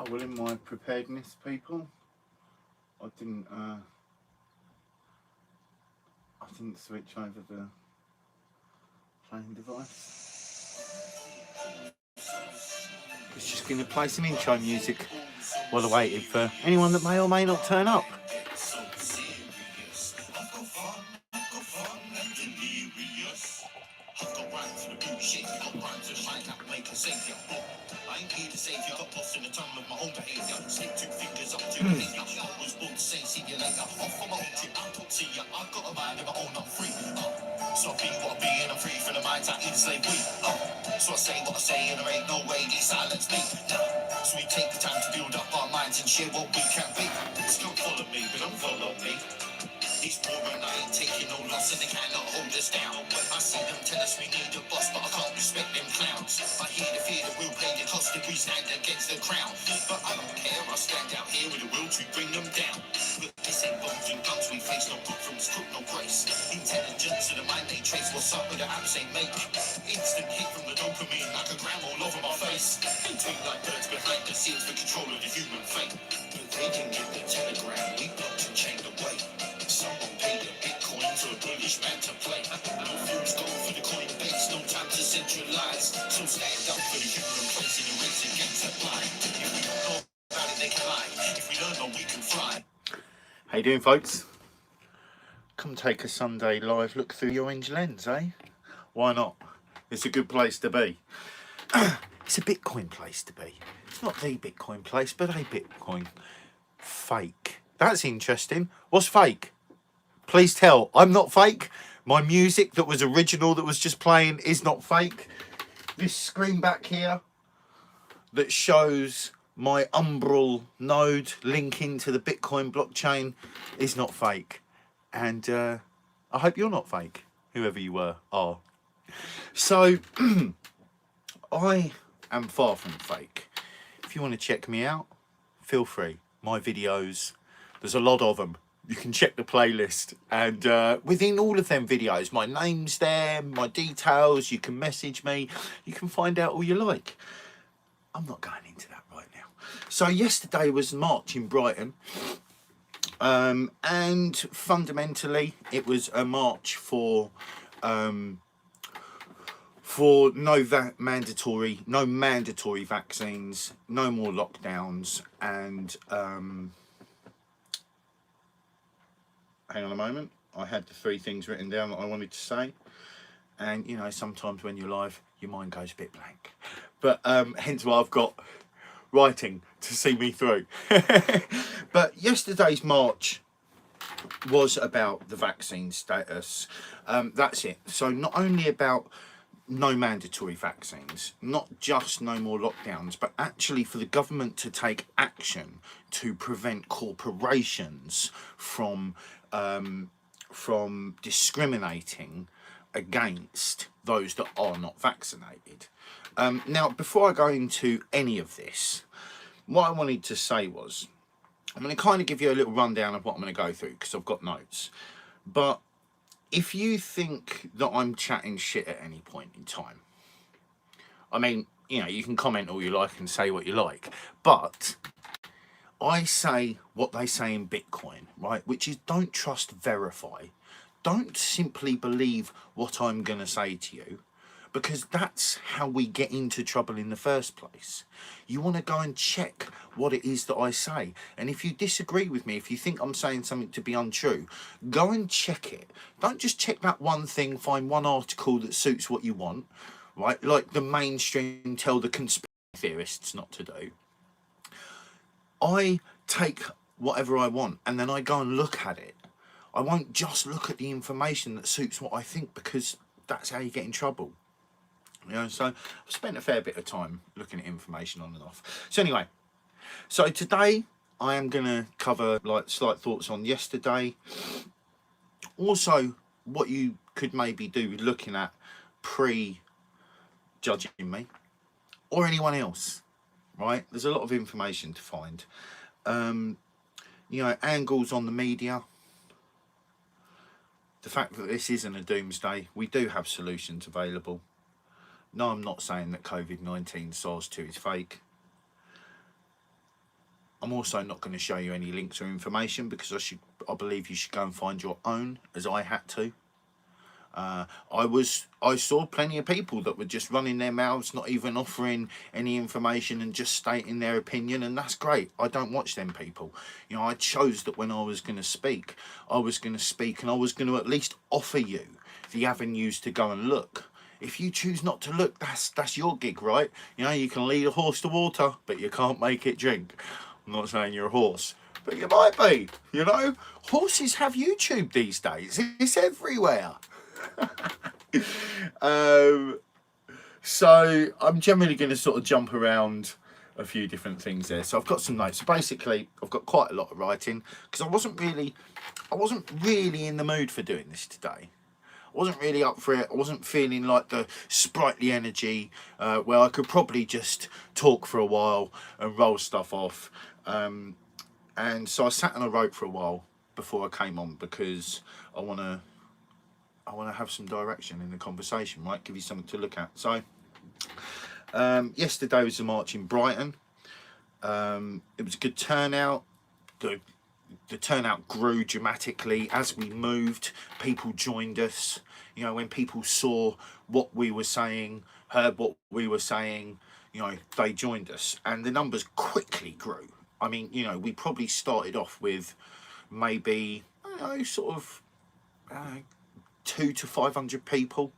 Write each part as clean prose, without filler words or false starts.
well, in my preparedness, people, I didn't switch over the playing device. It's just going to play some intro music while I waited for anyone that may or may not turn up. I ain't here to save you, got lost in the tunnel of my own behaviour. Slip 2 fingers up to the behaviour. I was born to say, see you later. Off on my own trip, I don't see ya. I've got a mind of my own, I'm free. So I be what I be, and I'm free from the minds I easily we. So I say what I say, and there ain't no way they silence me. So we take the time to build up our minds and share what we can be. Still follow me, but don't follow me. It's war and I ain't taking no loss, and they cannot hold us down. I see them tell us we need a boss, but I can't respect them clowns. I hear the fear that we'll pay the cost if we stand against the crown. But I don't care, I stand out here with the will to bring them down. Look, this ain't bombs and guns, we face no good from crook, no grace. Intelligence of the mind they trace, what's up with the apps they make. Instant hit from the dopamine like a gram all over my face. They tweet like birds behind the scenes for control of the human fate. But they can get the telegram, we blocked and chained away. Someone paid a Bitcoin to a British man to play. No fools go for the coin base, no time to centralize. So stand up for the human place in the race against the blind. If we don't know about it, they can lie. If we learn, we can fly. How you doing, folks? Come take a Sunday live look through the orange lens, eh? Why not? It's a good place to be. It's a Bitcoin place to be. It's not the Bitcoin place, but a Bitcoin fake. That's interesting. What's fake? Please tell. I'm not fake. My music that was original, that was just playing, is not fake. This screen back here that shows my Umbral node linking to the Bitcoin blockchain is not fake. And I hope you're not fake, whoever you are. So, I am far from fake. If you want to check me out, feel free. My videos, there's a lot of them. You can check the playlist, and within all of them videos, my name's there, my details, you can message me, you can find out all you like. I'm not going into that right now. So yesterday was March in Brighton, and fundamentally it was a march for no mandatory vaccines, no more lockdowns, and hang on a moment, I had the 3 things written down that I wanted to say, and you know, sometimes when you're live your mind goes a bit blank, but hence why I've got writing to see me through. But yesterday's march was about the vaccine status. That's it. So not only about no mandatory vaccines, not just no more lockdowns, but actually for the government to take action to prevent corporations from discriminating against those that are not vaccinated. Now, before I go into any of this, what I wanted to say was, I'm going to kind of give you a little rundown of what I'm going to go through, because I've got notes. But if you think that I'm chatting shit at any point in time, I mean, you know, you can comment all you like and say what you like, but I say what they say in Bitcoin, right? Which is, don't trust, verify. Don't simply believe what I'm going to say to you, because that's how we get into trouble in the first place. You want to go and check what it is that I say. And if you disagree with me, if you think I'm saying something to be untrue, go and check it. Don't just check that one thing, find one article that suits what you want, right? Like the mainstream tell the conspiracy theorists not to do. I take whatever I want and then I go and look at it. I won't just look at the information that suits what I think, because that's how you get in trouble. You know, so I've spent a fair bit of time looking at information on and off. So anyway, so today I am going to cover like slight thoughts on yesterday. Also, what you could maybe do with looking at pre-judging me or anyone else, right? There's a lot of information to find. You know, angles on the media. The fact that this isn't a doomsday, we do have solutions available. No, I'm not saying that COVID-19 SARS-2 is fake. I'm also not going to show you any links or information because I believe you should go and find your own, as I had to. I saw plenty of people that were just running their mouths, not even offering any information and just stating their opinion, and that's great. I don't watch them people. You know, I chose that when I was going to speak, I was going to speak, and I was going to at least offer you the avenues to go and look. If you choose not to look, that's your gig, right? You know, you can lead a horse to water, but you can't make it drink. I'm not saying you're a horse, but you might be. You know, horses have YouTube these days. It's everywhere. So I'm generally going to sort of jump around a few different things there. So I've got some notes. So basically, I've got quite a lot of writing because I wasn't really in the mood for doing this today. I wasn't really up for it. I wasn't feeling like the sprightly energy where I could probably just talk for a while and roll stuff off. And so I sat and I wrote for a while before I came on because I want to have some direction in the conversation, right? Give you something to look at. So yesterday was the march in Brighton. It was a good turnout. The turnout grew dramatically as we moved. People joined us. You know, when people saw what we were saying, heard what we were saying, you know, they joined us, and the numbers quickly grew. I mean, you know, we probably started off with maybe, you know, sort of 200 to 500 people,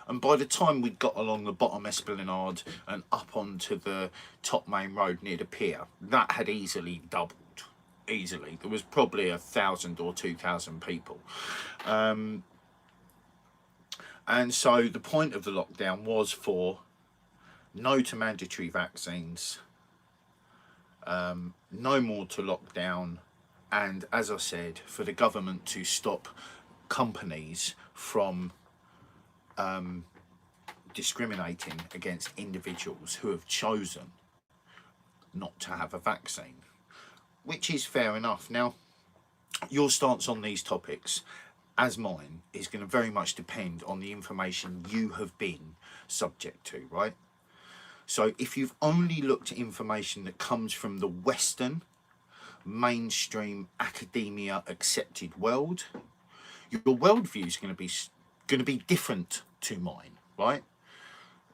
and by the time we got along the bottom esplanade and up onto the top main road near the pier, that had easily doubled. Easily, there was probably 1,000 or 2,000 people, and so the point of the lockdown was for no to mandatory vaccines, no more to lockdown, and as I said, for the government to stop companies from discriminating against individuals who have chosen not to have a vaccine, which is fair enough. Now, your stance on these topics, as mine, is going to very much depend on the information you have been subject to, right? So if you've only looked at information that comes from the Western mainstream academia accepted world, your worldview is going to be different to mine, right?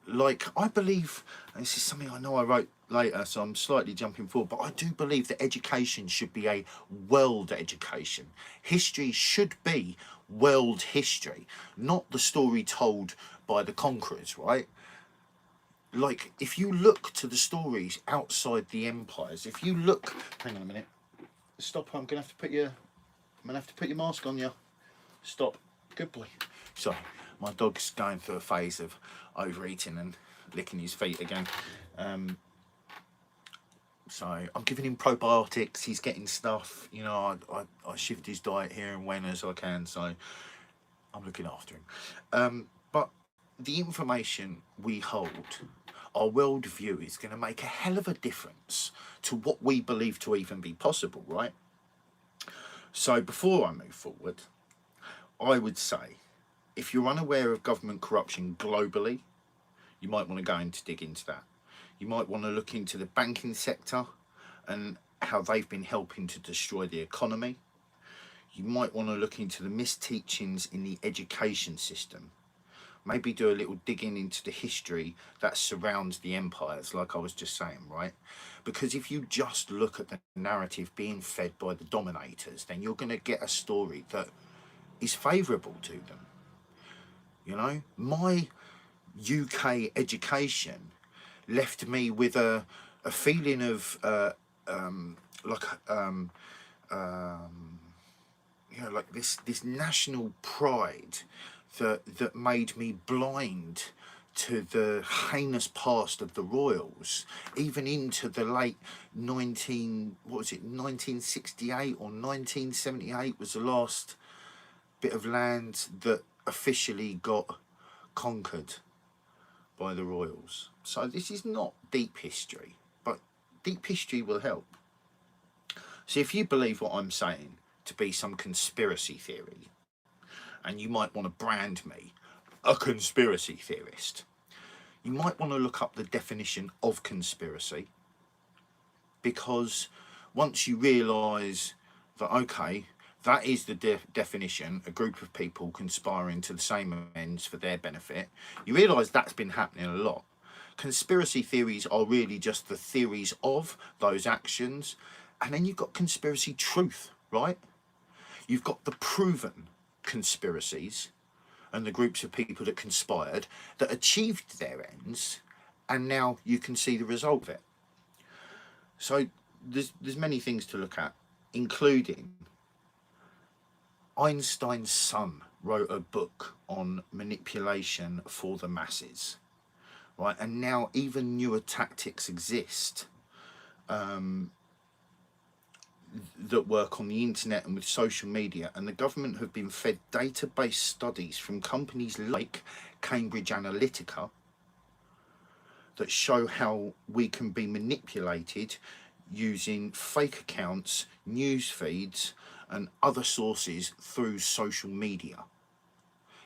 Like, I believe, and this is something I know I wrote later, so I'm slightly jumping forward, but I do believe that education should be a world education. History should be world history, not the story told by the conquerors, right? Like, if you look to the stories outside the empires, if you look, hang on a minute, stop, I'm gonna have to put your mask on you. Stop, good boy. Sorry, my dog's going through a phase of overeating and licking his feet again. So I'm giving him probiotics, he's getting stuff, you know, I shift his diet here and when as I can, so I'm looking after him. But the information we hold, our worldview, is going to make a hell of a difference to what we believe to even be possible, right? So before I move forward, I would say, if you're unaware of government corruption globally, you might want to go in to dig into that. You might want to look into the banking sector and how they've been helping to destroy the economy. You might want to look into the misteachings in the education system. Maybe do a little digging into the history that surrounds the empires, like I was just saying, right? Because if you just look at the narrative being fed by the dominators, then you're going to get a story that is favourable to them. You know, my UK education left me with a feeling of you know, like this national pride that made me blind to the heinous past of the royals, even into the late 1968 or 1978 was the last bit of land that officially got conquered by the royals. So this is not deep history, but deep history will help. So if you believe what I'm saying to be some conspiracy theory, and you might want to brand me a conspiracy theorist, you might want to look up the definition of conspiracy, because once you realise that, okay, that is the definition, a group of people conspiring to the same ends for their benefit, you realise that's been happening a lot. Conspiracy theories are really just the theories of those actions. And then you've got conspiracy truth, right? You've got the proven conspiracies and the groups of people that conspired, that achieved their ends, and now you can see the result of it. So there's many things to look at, including Einstein's son wrote a book on manipulation for the masses, right? And now even newer tactics exist that work on the internet and with social media, and the government have been fed database studies from companies like Cambridge Analytica that show how we can be manipulated using fake accounts, news feeds and other sources through social media.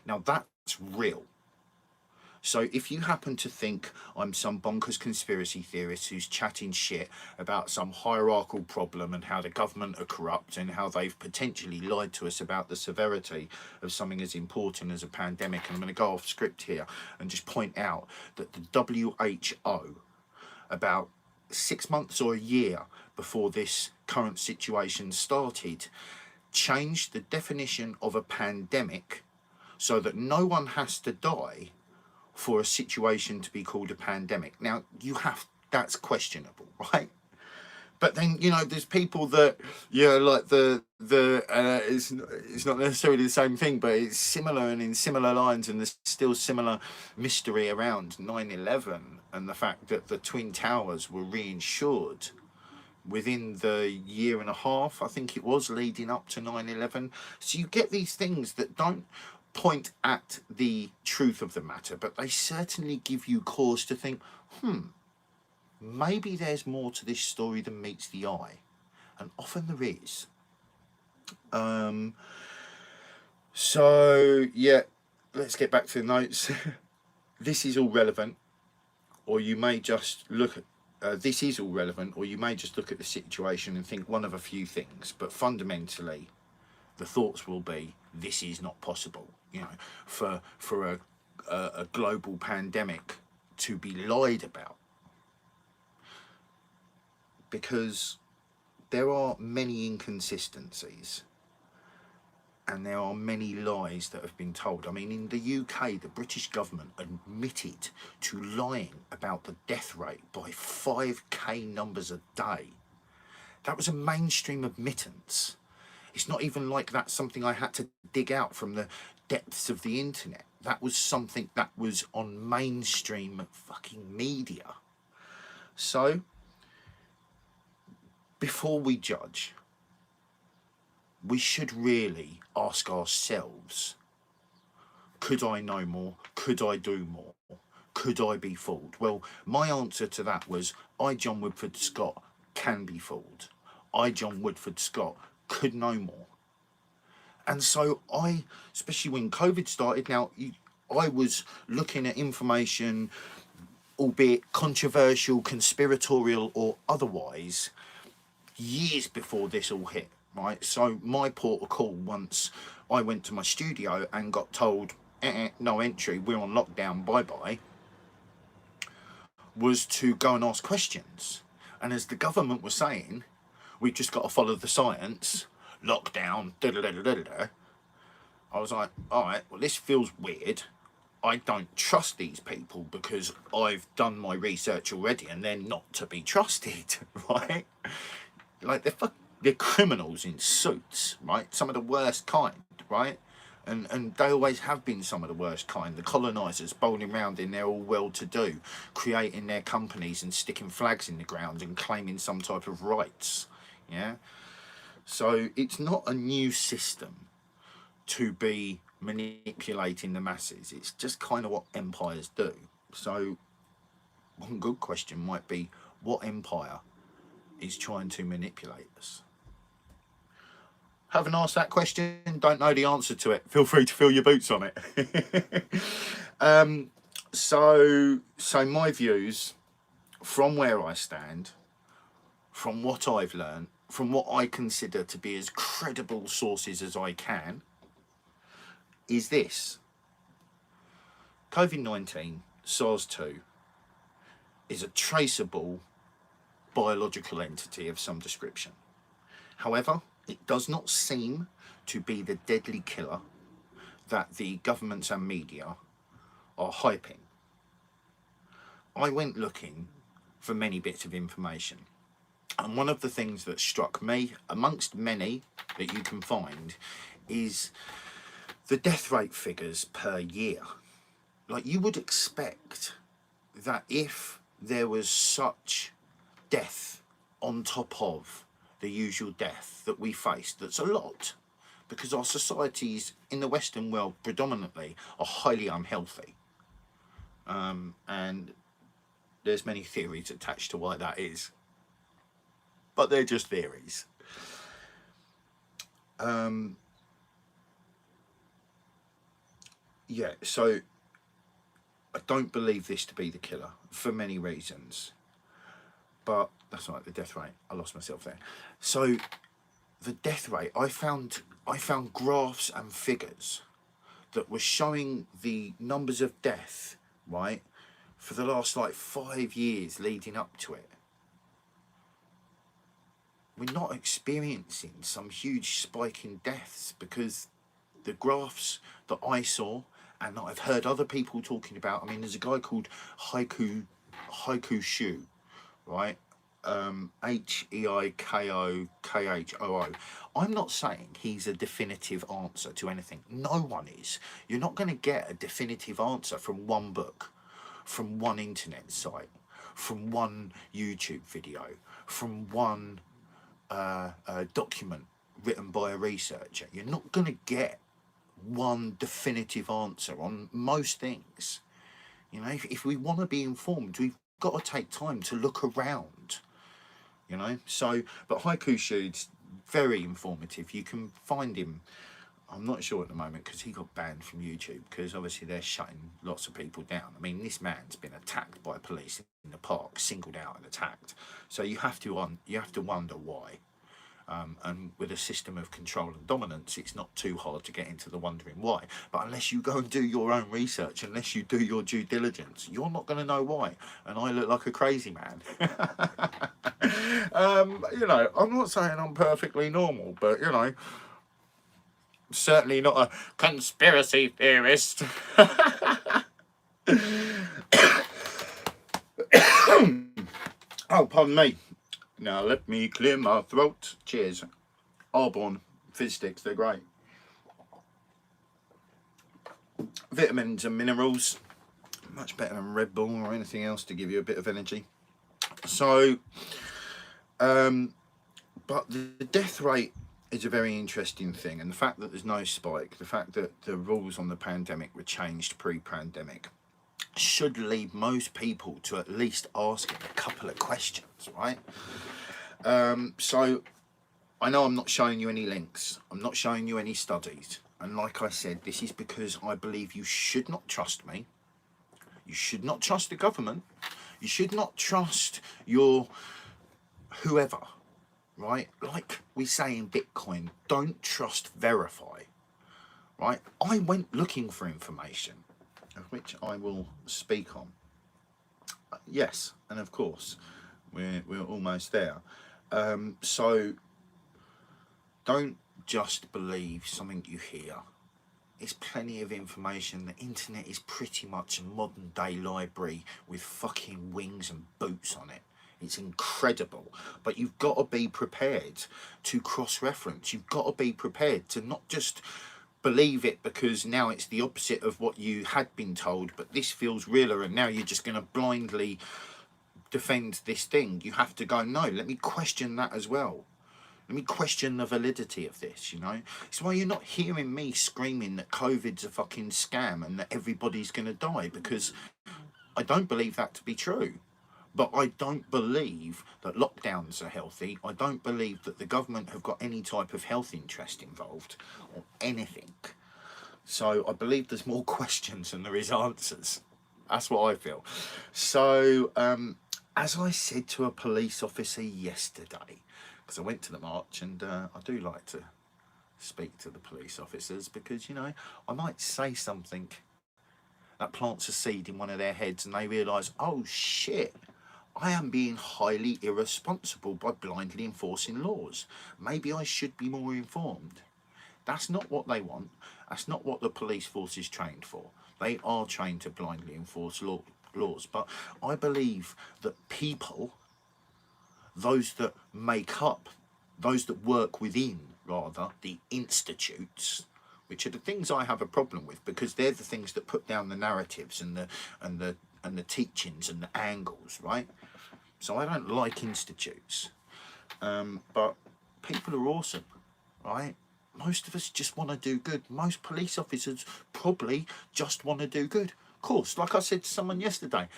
Now that's real. So if you happen to think I'm some bonkers conspiracy theorist who's chatting shit about some hierarchical problem and how the government are corrupt and how they've potentially lied to us about the severity of something as important as a pandemic, and I'm going to go off script here and just point out that the WHO, about 6 months or a year before this current situation started, changed the definition of a pandemic so that no one has to die for a situation to be called a pandemic. Now, that's questionable, right? But then, you know, there's people that, like it's not necessarily the same thing, but it's similar and in similar lines, and there's still similar mystery around 9/11 and the fact that the Twin Towers were reinsured within the year and a half, I think it was, leading up to 9/11. So you get these things that don't point at the truth of the matter, but they certainly give you cause to think, maybe there's more to this story than meets the eye. And often there is. So yeah, let's get back to the notes. This is all relevant, or you may just look at this is all relevant, or you may just look at the situation and think one of a few things, but fundamentally the thoughts will be, this is not possible, you know, for a global pandemic to be lied about, because there are many inconsistencies and there are many lies that have been told. I mean, in the UK, the British government admitted to lying about the death rate by 5k numbers a day. That was a mainstream admittance. It's not even like that's something I had to dig out from the depths of the internet. That was something that was on mainstream fucking media. So, before we judge, we should really ask ourselves, could I know more? Could I do more? Could I be fooled? Well, my answer to that was, I, John Woodford Scott, can be fooled. I, John Woodford Scott, could know more. And so I, especially when COVID started, now I was looking at information, albeit controversial, conspiratorial or otherwise, years before this all hit, right? So my port of call, once I went to my studio and got told, no entry, we're on lockdown, bye-bye, was to go and ask questions. And as the government was saying, we've just got to follow the science, lockdown, da-da-da-da-da-da. I was like, all right, well, this feels weird. I don't trust these people because I've done my research already and they're not to be trusted, right? Like, they're criminals in suits, right? Some of the worst kind, right? And they always have been some of the worst kind. The colonisers bowling around in their all well-to-do, creating their companies and sticking flags in the ground and claiming some type of rights, yeah? So it's not a new system to be manipulating the masses. It's just kind of what empires do. So one good question might be, what empire is trying to manipulate us? Haven't asked that question, don't know the answer to it. Feel free to fill your boots on it. So my views, from where I stand, from what I've learned, from what I consider to be as credible sources as I can, is this. COVID-19, SARS-2, is a traceable biological entity of some description. However, it does not seem to be the deadly killer that the governments and media are hyping. I went looking for many bits of information, and one of the things that struck me, amongst many that you can find, is the death rate figures per year. Like, you would expect that if there was such death on top of the usual death that we face, that's a lot, because our societies in the Western world predominantly are highly unhealthy, and there's many theories attached to why that is, but they're just theories. Yeah, so I don't believe this to be the killer for many reasons, but that's not the death rate. I lost myself there. So the death rate, I found graphs and figures that were showing the numbers of death, right, for the last like 5 years leading up to it. We're not experiencing some huge spike in deaths, because the graphs that I saw and that I've heard other people talking about, I mean, there's a guy called Haiku Shu, right? Heikokhoo. I'm not saying he's a definitive answer to anything. No one is. You're not going to get a definitive answer from one book, from one internet site, from one YouTube video, from one document written by a researcher. You're not going to get one definitive answer on most things. You know, if we want to be informed, we've got to take time to look around, you know. So, but Haiku Shu's very informative. You can find him, I'm not sure at the moment, because he got banned from YouTube, because obviously they're shutting lots of people down. I mean, this man's been attacked by police in the park, singled out and attacked. So you have to wonder why. And with a system of control and dominance, it's not too hard to get into the wondering why. But unless you go and do your own research, unless you do your due diligence, you're not going to know why. And I look like a crazy man. You know, I'm not saying I'm perfectly normal, but, you know, certainly not a conspiracy theorist. Oh, pardon me. Now let me clear my throat. Cheers. Arbonne fizz sticks, they're great. Vitamins and minerals, much better than Red Bull or anything else to give you a bit of energy. So, but the death rate is a very interesting thing, and the fact that there's no spike, the fact that the rules on the pandemic were changed pre-pandemic, should lead most people to at least asking a couple of questions, right? So I know I'm not showing you any links, I'm not showing you any studies, and like I said, this is because I believe you should not trust me, you should not trust the government, you should not trust your whoever, right? Like we say in Bitcoin, don't trust, verify, right? I went looking for information, of which I will speak on. Yes, and of course, we're almost there. So don't just believe something you hear. There's plenty of information. The internet is pretty much a modern day library with fucking wings and boots on it. It's incredible, but you've got to be prepared to cross-reference. You've got to be prepared to not just believe it because now it's the opposite of what you had been told, but this feels realer, and now you're just going to blindly defend this thing. You have to go, no, let me question that as well. Let me question the validity of this, you know. It's why you're not hearing me screaming that COVID's a fucking scam and that everybody's going to die, because I don't believe that to be true. But I don't believe that lockdowns are healthy. I don't believe that the government have got any type of health interest involved or anything. So I believe there's more questions than there is answers. That's what I feel. So as I said to a police officer yesterday, because I went to the march, and I do like to speak to the police officers, because, you know, I might say something that plants a seed in one of their heads and they realise, oh shit, I am being highly irresponsible by blindly enforcing laws. Maybe I should be more informed. That's not what they want. That's not what the police force is trained for. They are trained to blindly enforce laws. But I believe that people, those that make up, those that work within, rather, the institutes, which are the things I have a problem with, because they're the things that put down the narratives and the teachings and the angles, right? So I don't like institutes, but people are awesome, right? Most of us just want to do good. Most police officers probably just want to do good. Of course, like I said to someone yesterday,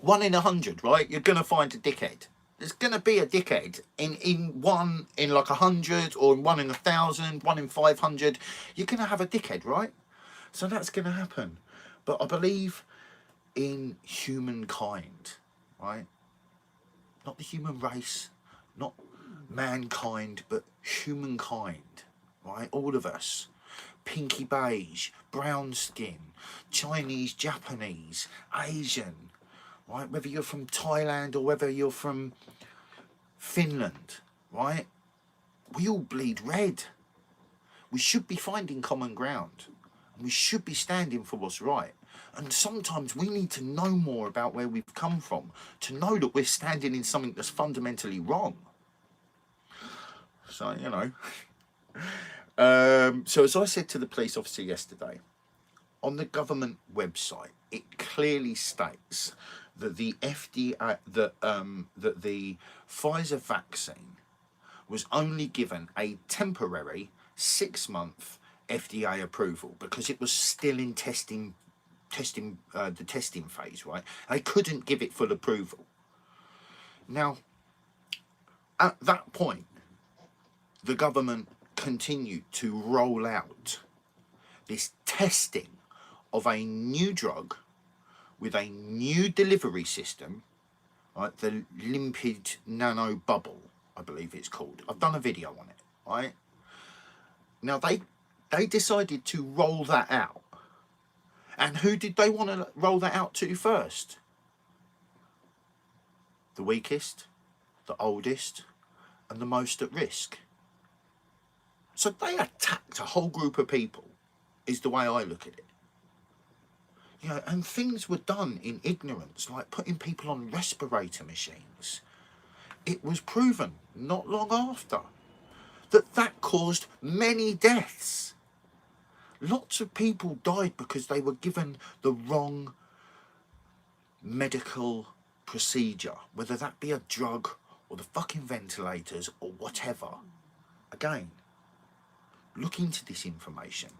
1 in 100, right? You're going to find a dickhead. There's going to be a dickhead in like 100, or in 1 in 1,000, 1 in 500. You're going to have a dickhead, right? So that's going to happen. But I believe in humankind, right? Not the human race, not mankind, but humankind, right? All of us. Pinky beige, brown skin, Chinese, Japanese, Asian, right? Whether you're from Thailand or whether you're from Finland, right? We all bleed red. We should be finding common ground. And we should be standing for what's right. And sometimes we need to know more about where we've come from to know that we're standing in something that's fundamentally wrong. So, you know. So as I said to the police officer yesterday, on the government website, it clearly states that the FDA, that the Pfizer vaccine was only given a temporary 6-month FDA approval because it was still in the testing phase, right? They couldn't give it full approval. Now, at that point, the government continued to roll out this testing of a new drug with a new delivery system, right? The lipid nano bubble, I believe it's called. I've done a video on it, right? Now they decided to roll that out. And who did they want to roll that out to first? The weakest, the oldest, and the most at risk. So they attacked a whole group of people, is the way I look at it. You know, and things were done in ignorance, like putting people on respirator machines. It was proven not long after that caused many deaths. Lots of people died because they were given the wrong medical procedure, whether that be a drug or the fucking ventilators or whatever. Again, look into this information.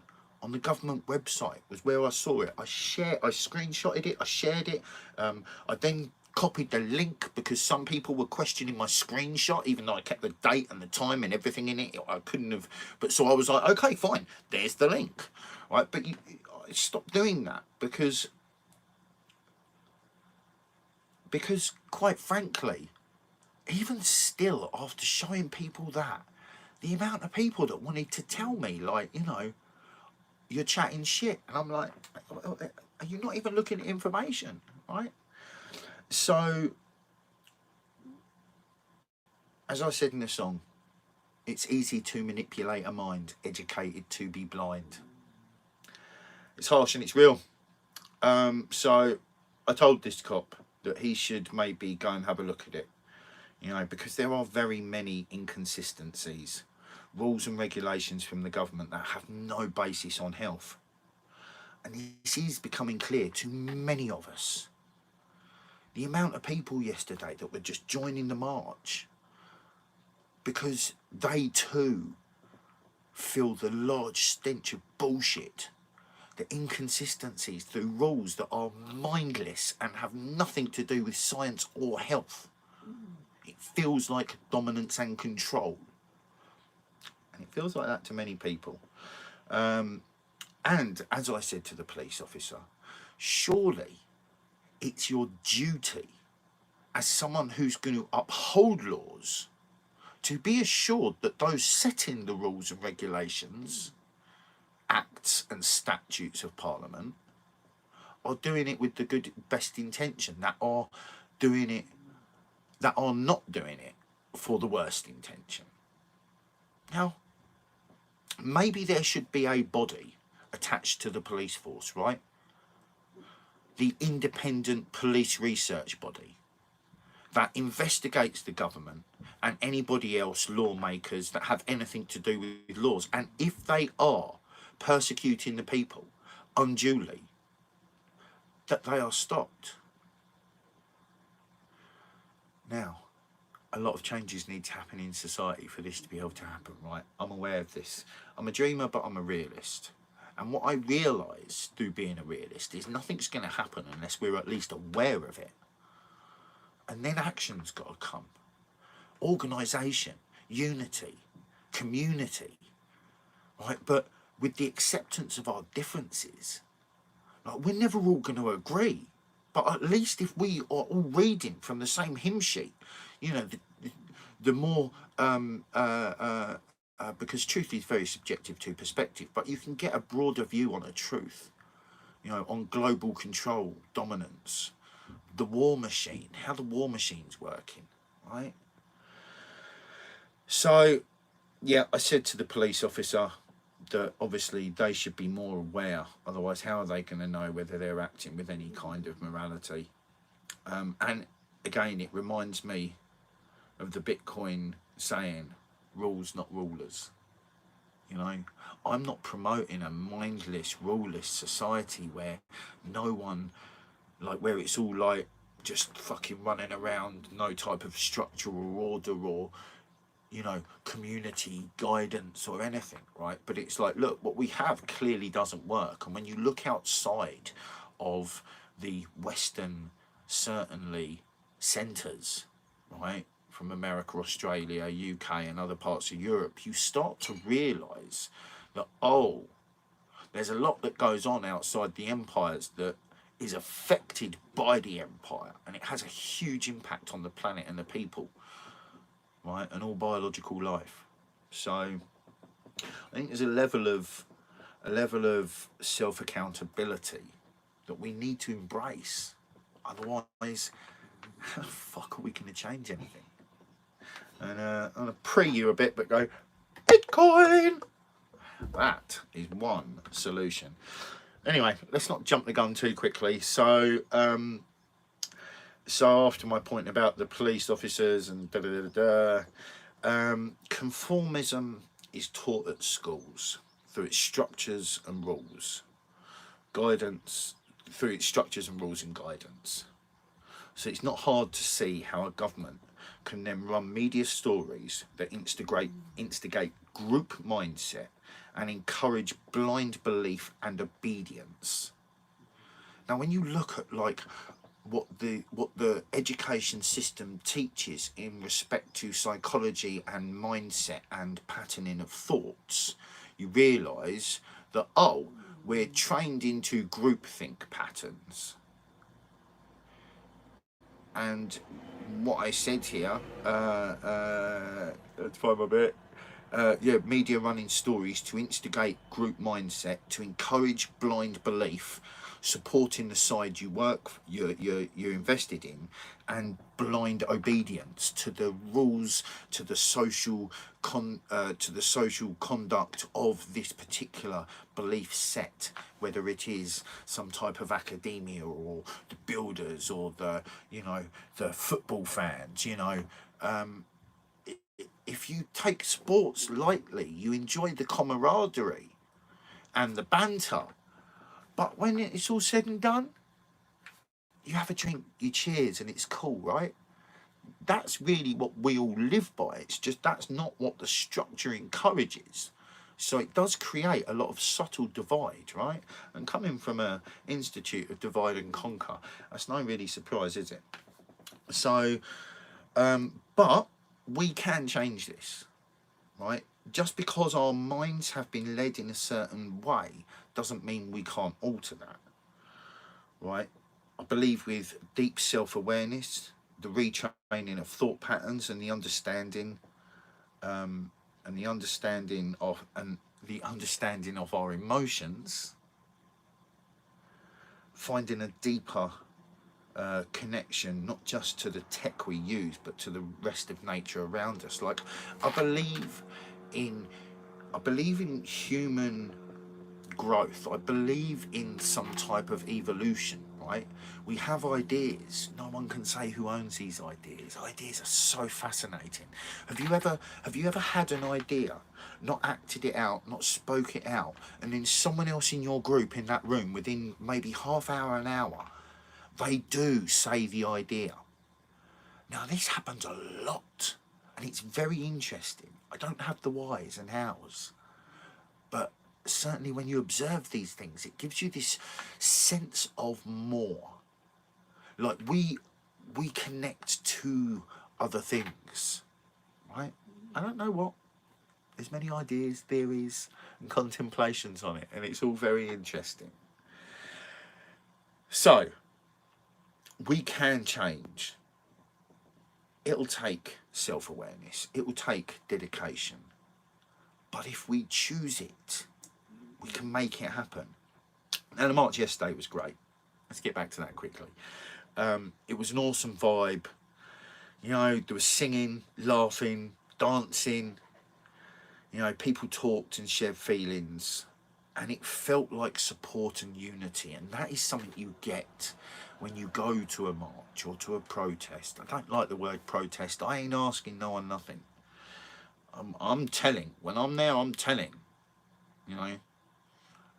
On the government website was where I saw it. I screenshotted it, I shared it. I then copied the link because some people were questioning my screenshot, even though I kept the date and the time and everything in it. I couldn't have, but so I was like, okay, fine, there's the link, right? But stop doing that because quite frankly, even still, after showing people that, the amount of people that wanted to tell me, like, you know, you're chatting shit, and I'm like, are you not even looking at information, right? So, as I said in the song, it's easy to manipulate a mind, educated to be blind. It's harsh and it's real. So I told this cop that he should maybe go and have a look at it, you know, because there are very many inconsistencies, rules and regulations from the government that have no basis on health. And this is becoming clear to many of us. The amount of people yesterday that were just joining the march because they too feel the large stench of bullshit, the inconsistencies through rules that are mindless and have nothing to do with science or health. It feels like dominance and control. And it feels like that to many people. And as I said to the police officer, surely it's your duty as someone who's going to uphold laws to be assured that those setting the rules and regulations, acts and statutes of Parliament are doing it with the good best intention, that are doing it, that are not doing it for the worst intention. Now, maybe there should be a body attached to the police force, right? The Independent Police Research Body that investigates the government and anybody else, lawmakers that have anything to do with laws. And if they are persecuting the people unduly, that they are stopped. Now, a lot of changes need to happen in society for this to be able to happen, right? I'm aware of this. I'm a dreamer, but I'm a realist. And what I realise through being a realist is nothing's going to happen unless we're at least aware of it. And then action's got to come. Organisation, unity, community, right? But with the acceptance of our differences, like, we're never all going to agree. But at least if we are all reading from the same hymn sheet, you know, the more, because truth is very subjective to perspective, but you can get a broader view on a truth, you know, on global control, dominance, the war machine, how the war machine's working, right? So, yeah, I said to the police officer that obviously they should be more aware, otherwise how are they going to know whether they're acting with any kind of morality? And again, it reminds me of the Bitcoin saying, rules not rulers. You know, I'm not promoting a mindless, ruleless society where no one, like, where it's all like just fucking running around, no type of structure or order or, you know, community guidance or anything, right? But it's like, look, what we have clearly doesn't work. And when you look outside of the Western, certainly, centres, right, from America, Australia, UK and other parts of Europe, you start to realise that, oh, there's a lot that goes on outside the empires that is affected by the empire, and it has a huge impact on the planet and the people, right, and all biological life. So I think there's a level of self-accountability that we need to embrace. Otherwise, how the fuck are we going to change anything? And I'm going to pre you a bit, but go, Bitcoin! That is one solution. Anyway, let's not jump the gun too quickly. So, so after my point about the police officers and conformism is taught at schools through its structures and rules, guidance through its structures and rules and guidance. So it's not hard to see how a government can then run media stories that instigate group mindset and encourage blind belief and obedience. Now, when you look at like what the education system teaches in respect to psychology and mindset and patterning of thoughts, you realise that, oh, we're trained into groupthink patterns. And what I said here, let's find my bit. Yeah, media running stories to instigate group mindset, to encourage blind belief, supporting the side you work, you're invested in, and blind obedience to the rules, to the social conduct of this particular belief set, whether it is some type of academia or the builders or the, you know, the football fans, you know. If you take sports lightly, you enjoy the camaraderie and the banter. But when it's all said and done, you have a drink, you cheers, and it's cool, right? That's really what we all live by. It's just that's not what the structure encourages. So it does create a lot of subtle divide, right? And coming from an institute of divide and conquer, that's no really surprise, is it? So, but we can change this, right? Just because our minds have been led in a certain way doesn't mean we can't alter that, right? I believe with deep self-awareness, the retraining of thought patterns and the understanding and the understanding of our emotions, finding a deeper connection, not just to the tech we use, but to the rest of nature around us. Like, I believe in human growth. I believe in some type of evolution, right? We have ideas. No one can say who owns these ideas. Ideas are so fascinating. Have you ever had an idea, not acted it out, not spoke it out, and then someone else in your group in that room, within maybe half hour, an hour, they do say the idea? Now, this happens a lot, and it's very interesting. I don't have the whys and hows, but certainly when you observe these things, it gives you this sense of more. Like, we connect to other things, right? I don't know what. There's many ideas, theories, and contemplations on it, and it's all very interesting. So, we can change. It'll take self-awareness. It will take dedication. But if we choose it, we can make it happen. And the march yesterday was great. Let's get back to that quickly. It was an awesome vibe. You know, there was singing, laughing, dancing. You know, people talked and shared feelings. And it felt like support and unity. And that is something you get when you go to a march or to a protest. I don't like the word protest. I ain't asking no one nothing. I'm telling. When I'm there, I'm telling. You know,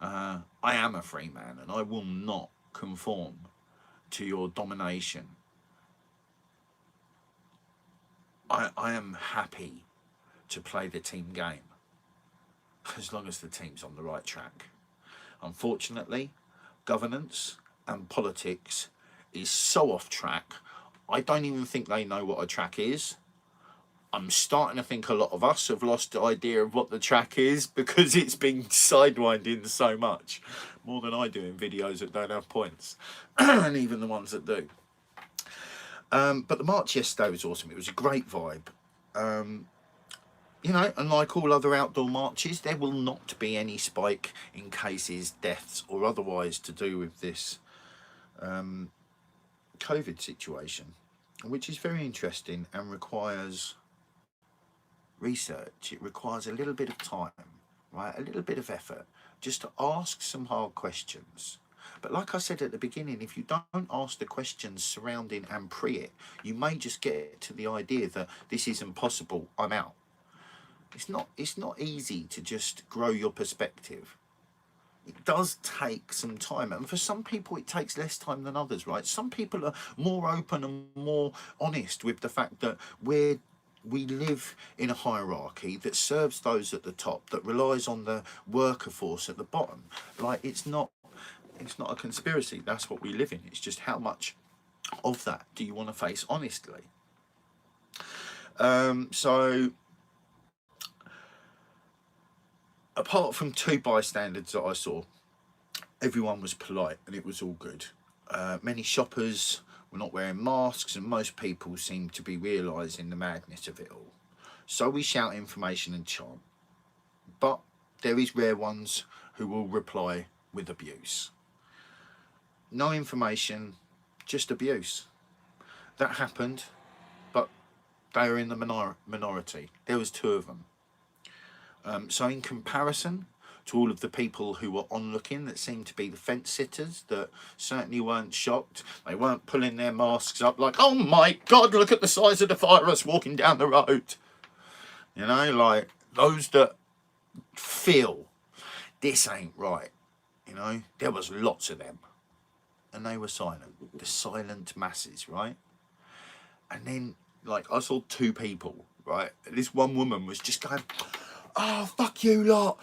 I am a free man, and I will not conform to your domination. I am happy to play the team game, as long as the team's on the right track. Unfortunately, governance and politics is so off track, I don't even think they know what a track is. I'm starting to think a lot of us have lost the idea of what the track is, because it's been sidewinding so much, more than I do in videos that don't have points, and even the ones that do. But the march yesterday was awesome. It was a great vibe. You know, and like all other outdoor marches, there will not be any spike in cases, deaths, or otherwise to do with this COVID situation, which is very interesting and requires research. It requires a little bit of time, right? A little bit of effort, just to ask some hard questions. But like I said at the beginning, if you don't ask the questions surrounding and pre it, you may just get to the idea that this isn't possible, I'm out. It's not easy to just grow your perspective. It does take some time, and for some people it takes less time than others, right? Some people are more open and more honest with the fact that we live in a hierarchy that serves those at the top, that relies on the worker force at the bottom. Like, it's not a conspiracy. That's what we live in. It's just how much of that do you want to face honestly? So apart from two bystanders that I saw, everyone was polite and it was all good. Many shoppers were not wearing masks, and most people seemed to be realising the madness of it all. So we shout information and chant. But there is rare ones who will reply with abuse. No information, just abuse. That happened, but they were in the minority. There was two of them. So in comparison to all of the people who were onlooking, that seemed to be the fence sitters, that certainly weren't shocked. They weren't pulling their masks up like, oh my God, look at the size of the virus walking down the road. You know, like those that feel this ain't right. You know, there was lots of them. And they were silent. The silent masses, right? And then, like, I saw two people, right? This one woman was just going, oh, fuck you lot,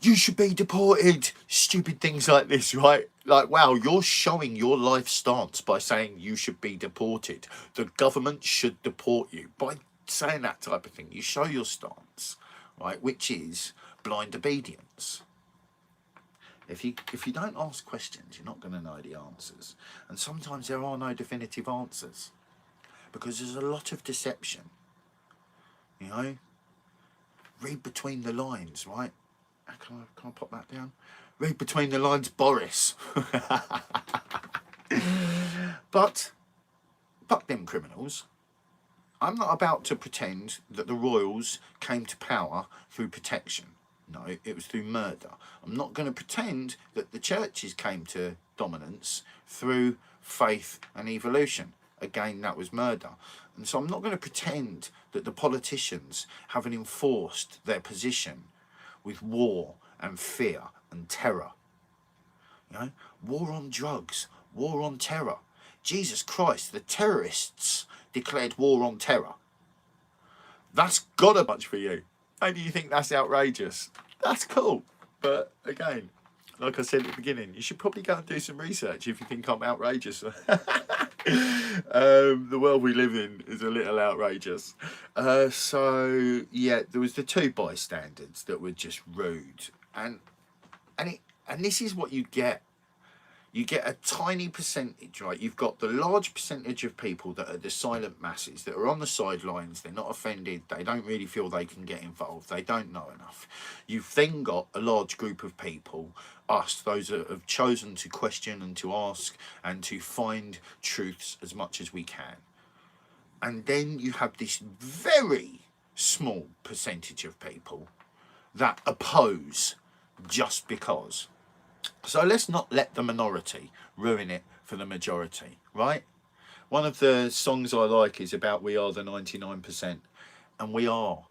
you should be deported. Stupid things like this, right? Like, wow, you're showing your life stance by saying you should be deported. The government should deport you. By saying that type of thing, you show your stance, right? Which is blind obedience. If you don't ask questions, you're not going to know the answers. And sometimes there are no definitive answers, because there's a lot of deception. You know, read between the lines, right? Can I pop that down? Read between the lines, Boris. But fuck them criminals. I'm not about to pretend that the royals came to power through protection. No, it was through murder. I'm not going to pretend that the churches came to dominance through faith and evolution. Again, that was murder. And so I'm not going to pretend that the politicians haven't enforced their position with war and fear and terror. You know, war on drugs, war on terror. Jesus Christ, the terrorists declared war on terror. That's got a bunch for you. Maybe you think that's outrageous. That's cool. But again, like I said at the beginning, you should probably go and do some research if you think I'm outrageous. The world we live in is a little outrageous. So yeah, there was the two bystanders that were just rude, and this is what you get. You get a tiny percentage, right? You've got the large percentage of people that are the silent masses, that are on the sidelines, they're not offended, they don't really feel they can get involved, they don't know enough. You've then got a large group of people, us, those that have chosen to question and to ask and to find truths as much as we can. And then you have this very small percentage of people that oppose just because. So let's not let the minority ruin it for the majority, right? One of the songs I like is about we are the 99%, and we are.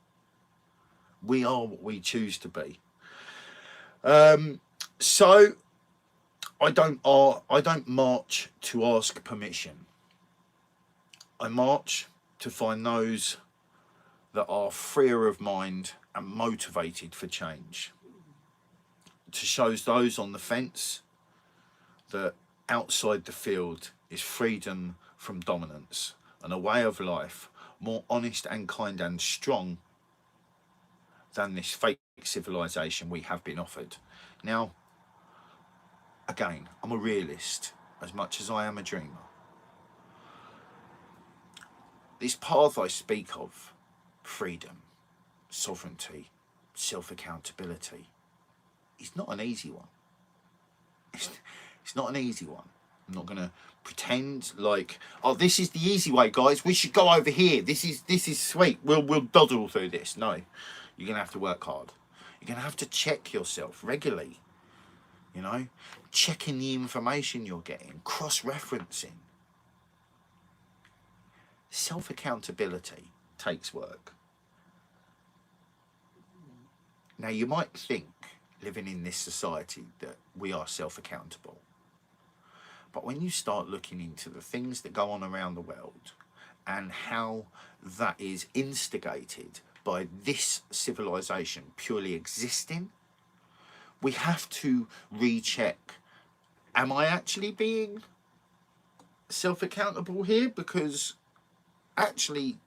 We are what we choose to be. So I don't march to ask permission. I march to find those that are freer of mind and motivated for change. To show those on the fence that outside the field is freedom from dominance and a way of life more honest and kind and strong than this fake civilization we have been offered. Now, again, I'm a realist as much as I am a dreamer. This path I speak of, freedom, sovereignty, self-accountability, it's not an easy one. It's not an easy one. I'm not going to pretend like, oh, this is the easy way, guys. We should go over here. This is sweet. We'll dawdle through this. No, you're going to have to work hard. You're going to have to check yourself regularly. You know, checking the information you're getting, cross-referencing. Self-accountability takes work. Now, you might think, living in this society, that we are self-accountable. But when you start looking into the things that go on around the world and how that is instigated by this civilization purely existing, we have to recheck, am I actually being self-accountable here? Because actually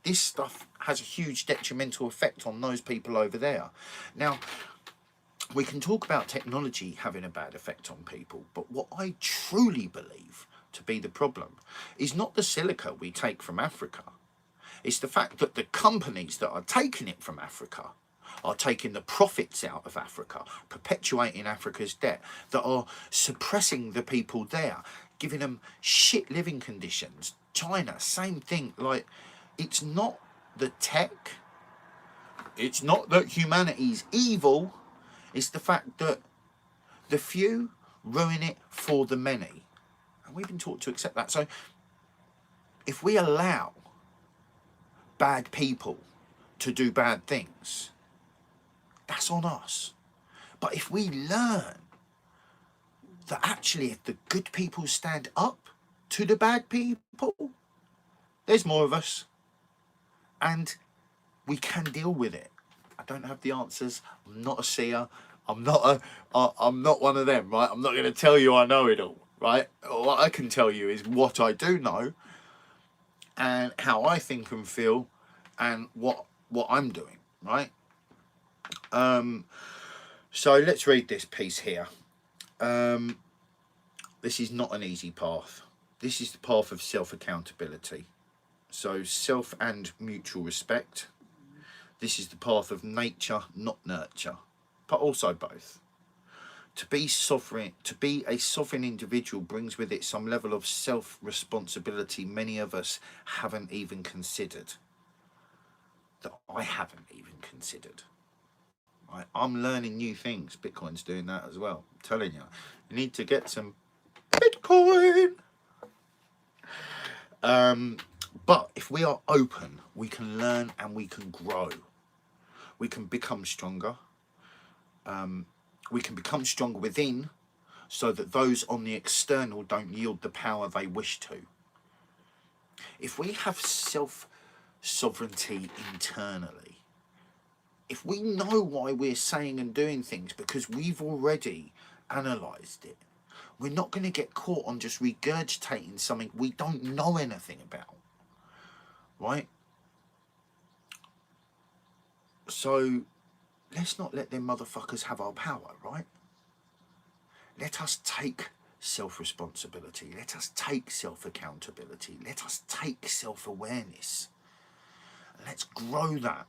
this stuff has a huge detrimental effect on those people over there. Now, we can talk about technology having a bad effect on people, but what I truly believe to be the problem is not the silica we take from Africa. It's the fact that the companies that are taking it from Africa are taking the profits out of Africa, perpetuating Africa's debt, that are suppressing the people there, giving them shit living conditions. China, same thing. Like, it's not the tech, it's not that humanity's evil, it's the fact that the few ruin it for the many. And we've been taught to accept that. So if we allow bad people to do bad things, that's on us. But if we learn that actually if the good people stand up to the bad people, there's more of us. And we can deal with it. I don't have the answers. I'm not a seer. I'm not one of them, right? I'm not going to tell you I know it all, right? What I can tell you is what I do know and how I think and feel and what I'm doing, right? So let's read this piece here. This is not an easy path. This is the path of self-accountability. So self and mutual respect. This is the path of nature, not nurture, but also both. To be sovereign, to be a sovereign individual brings with it some level of self-responsibility many of us haven't even considered. That I haven't even considered. I'm learning new things. Bitcoin's doing that as well. I'm telling you, you need to get some Bitcoin. But if we are open, we can learn and we can grow. We can become stronger. We can become stronger within, so that those on the external don't yield the power they wish to. If we have self-sovereignty internally, if we know why we're saying and doing things because we've already analysed it, we're not going to get caught on just regurgitating something we don't know anything about, right? So let's not let them motherfuckers have our power, right? Let us take self-responsibility. Let us take self-accountability. Let us take self-awareness. And let's grow that.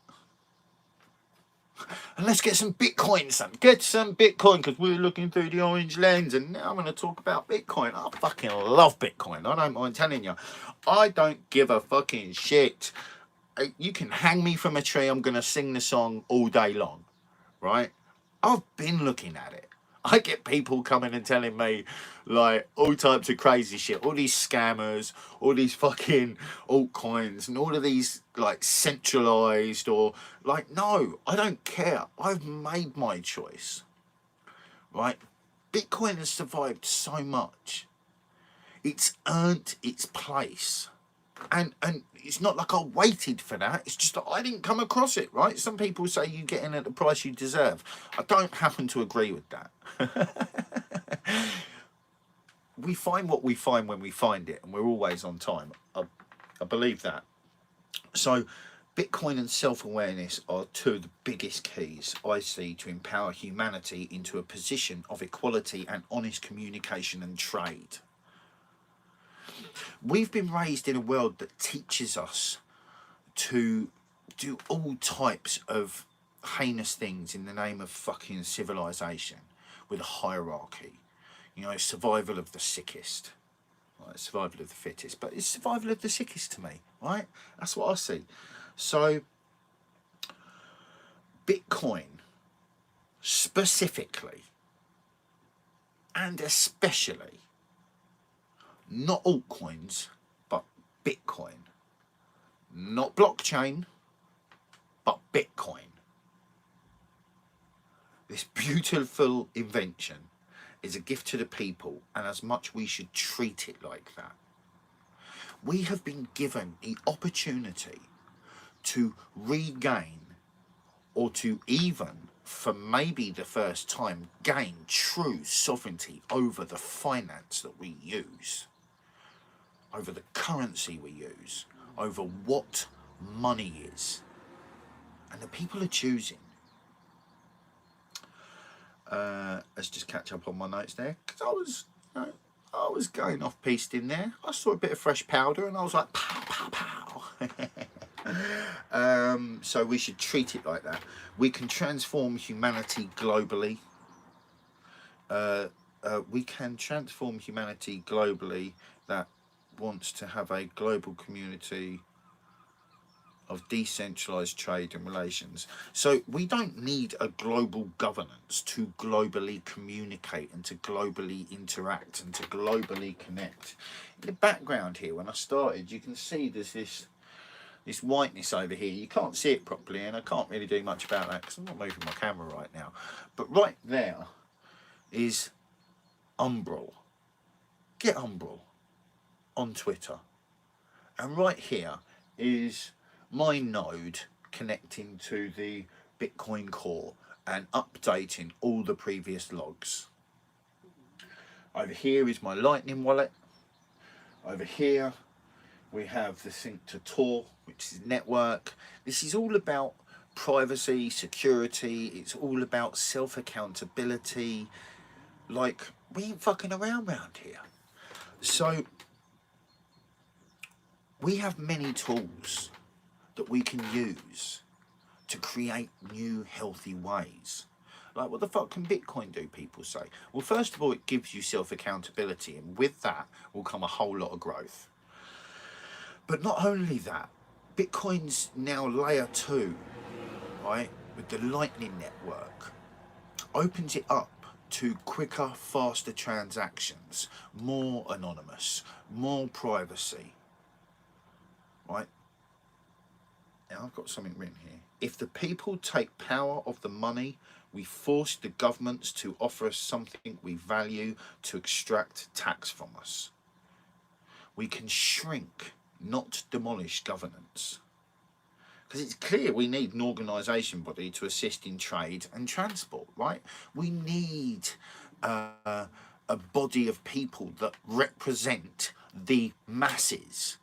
And let's get some Bitcoin, son. Get some Bitcoin, because we're looking through the orange lens. And now I'm going to talk about Bitcoin. I fucking love Bitcoin. I don't mind telling you. I don't give a fucking shit. You can hang me from a tree. I'm going to sing the song all day long. Right? I've been looking at it. I get people coming and telling me like all types of crazy shit, all these scammers, all these fucking altcoins and all of these like centralized or like, no, I don't care. I've made my choice, right? Bitcoin has survived so much. It's earned its place. And it's not like I waited for that. It's just that I didn't come across it, right? Some people say you get in at the price you deserve. I don't happen to agree with that. We find what we find when we find it, and we're always on time. I believe that. So Bitcoin and self-awareness are two of the biggest keys I see to empower humanity into a position of equality and honest communication and trade. We've been raised in a world that teaches us to do all types of heinous things in the name of fucking civilization with a hierarchy. You know, survival of the sickest. Right? Survival of the fittest. But it's survival of the sickest to me, right? That's what I see. So, Bitcoin, specifically, and especially, not altcoins, but Bitcoin. Not blockchain, but Bitcoin. This beautiful invention is a gift to the people, and as much we should treat it like that. We have been given the opportunity to regain, or to even, for maybe the first time, gain true sovereignty over the finance that we use, over the currency we use, over what money is. And the people are choosing. Let's just catch up on my notes there, because I was going off piste in there. I saw a bit of fresh powder and I was like, pow, pow, pow. So we should treat it like that. We can transform humanity globally. We can transform humanity globally that wants to have a global community of decentralized trade and relations. So we don't need a global governance to globally communicate and to globally interact and to globally connect. In the background here, when I started, you can see there's this whiteness over here. You can't see it properly, and I can't really do much about that because I'm not moving my camera right now. But right there is Umbral. Get Umbral on Twitter. And right here is my node connecting to the Bitcoin core and updating all the previous logs. Over here is my Lightning wallet. Over here we have the sync to TTOL, which is network. This is all about privacy, security. It's all about self-accountability. Like, we ain't fucking around here. So we have many tools that we can use to create new healthy ways. Like, what the fuck can Bitcoin do, people say? Well, first of all, it gives you self-accountability, and with that will come a whole lot of growth. But not only that, Bitcoin's now layer 2, right, with the Lightning Network, opens it up to quicker, faster transactions, more anonymous, more privacy, right? Now, I've got something written here. If the people take power of the money, we force the governments to offer us something we value to extract tax from us. We can shrink, not demolish governance. Because it's clear we need an organisation body to assist in trade and transport, right? We need a body of people that represent the masses,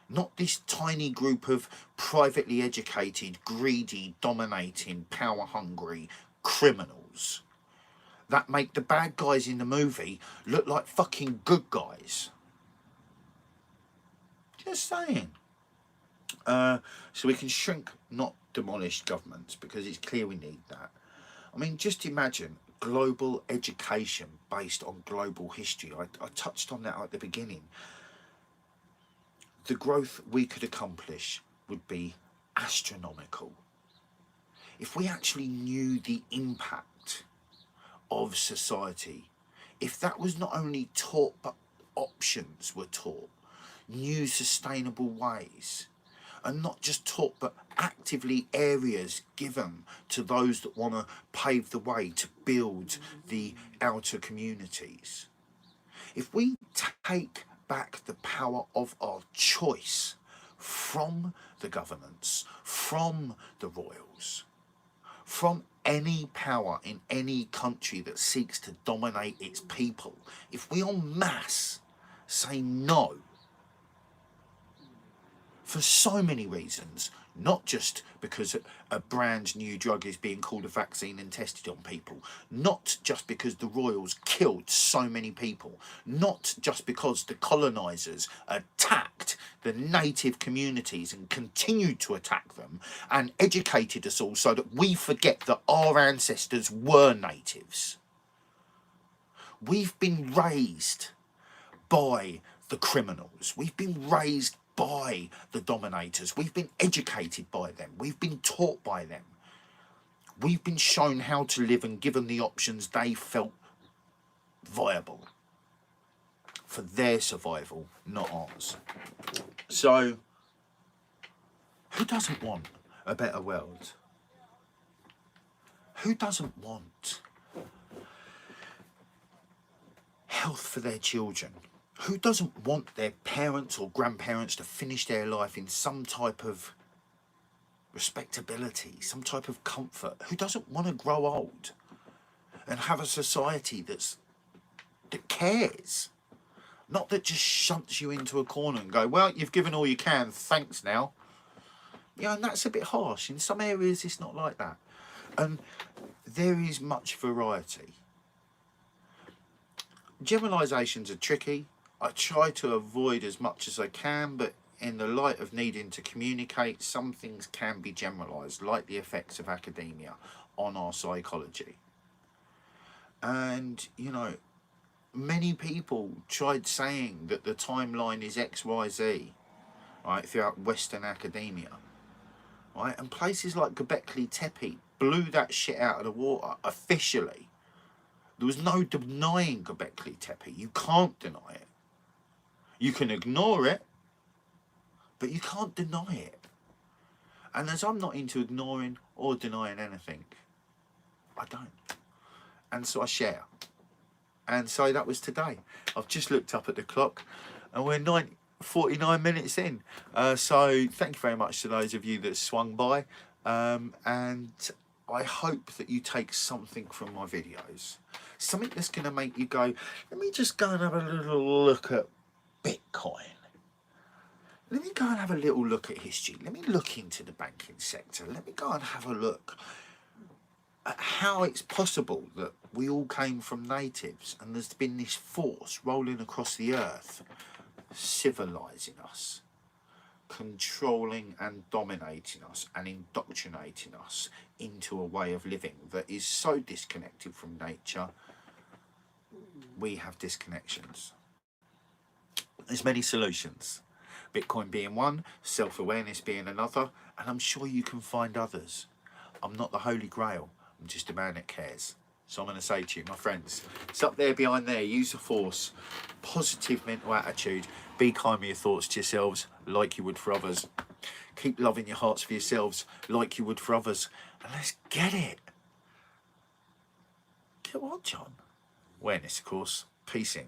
not this tiny group of privately educated, greedy, dominating, power-hungry criminals that make the bad guys in the movie look like fucking good guys. Just saying. So we can shrink, not demolish governments, because it's clear we need that. I mean, just imagine global education based on global history. I touched on that at the beginning. The growth we could accomplish would be astronomical. If we actually knew the impact of society, if that was not only taught, but options were taught, new sustainable ways, and not just taught, but actively areas given to those that want to pave the way to build the outer communities. If we take back the power of our choice from the governments, from the royals, from any power in any country that seeks to dominate its people, if we en masse say no, for so many reasons, not just because a brand new drug is being called a vaccine and tested on people, not just because the royals killed so many people, not just because the colonisers attacked the native communities and continued to attack them and educated us all so that we forget that our ancestors were natives. We've been raised by the criminals. We've been raised by the dominators. We've been educated by them. We've been taught by them. We've been shown how to live and given the options they felt viable for their survival, not ours. So, who doesn't want a better world? Who doesn't want health for their children? Who doesn't want their parents or grandparents to finish their life in some type of respectability, some type of comfort? Who doesn't want to grow old and have a society that cares? Not that just shunts you into a corner and go, well, you've given all you can, thanks now. Yeah, and that's a bit harsh. In some areas it's not like that. And there is much variety. Generalisations are tricky. I try to avoid as much as I can, but in the light of needing to communicate, some things can be generalised, like the effects of academia on our psychology. And, you know, many people tried saying that the timeline is XYZ, right, throughout Western academia, right? And places like Göbekli Tepe blew that shit out of the water officially. There was no denying Göbekli Tepe. You can't deny it. You can ignore it, but you can't deny it. And as I'm not into ignoring or denying anything, I don't. And so I share. And so that was today. I've just looked up at the clock and we're 49 minutes in. So thank you very much to those of you that swung by. And I hope that you take something from my videos. Something that's going to make you go, let me just go and have a little look at Bitcoin. Let me go and have a little look at history. Let me look into the banking sector. Let me go and have a look at how it's possible that we all came from natives and there's been this force rolling across the earth, civilizing us, controlling and dominating us and indoctrinating us into a way of living that is so disconnected from nature. We have disconnections. There's many solutions. Bitcoin being one, self-awareness being another, and I'm sure you can find others. I'm not the Holy Grail, I'm just a man that cares. So I'm going to say to you, my friends, it's up there behind there, use the force, positive mental attitude, be kind with your thoughts to yourselves like you would for others. Keep loving your hearts for yourselves like you would for others. And let's get it. Get what, John? Awareness, of course. Peace in.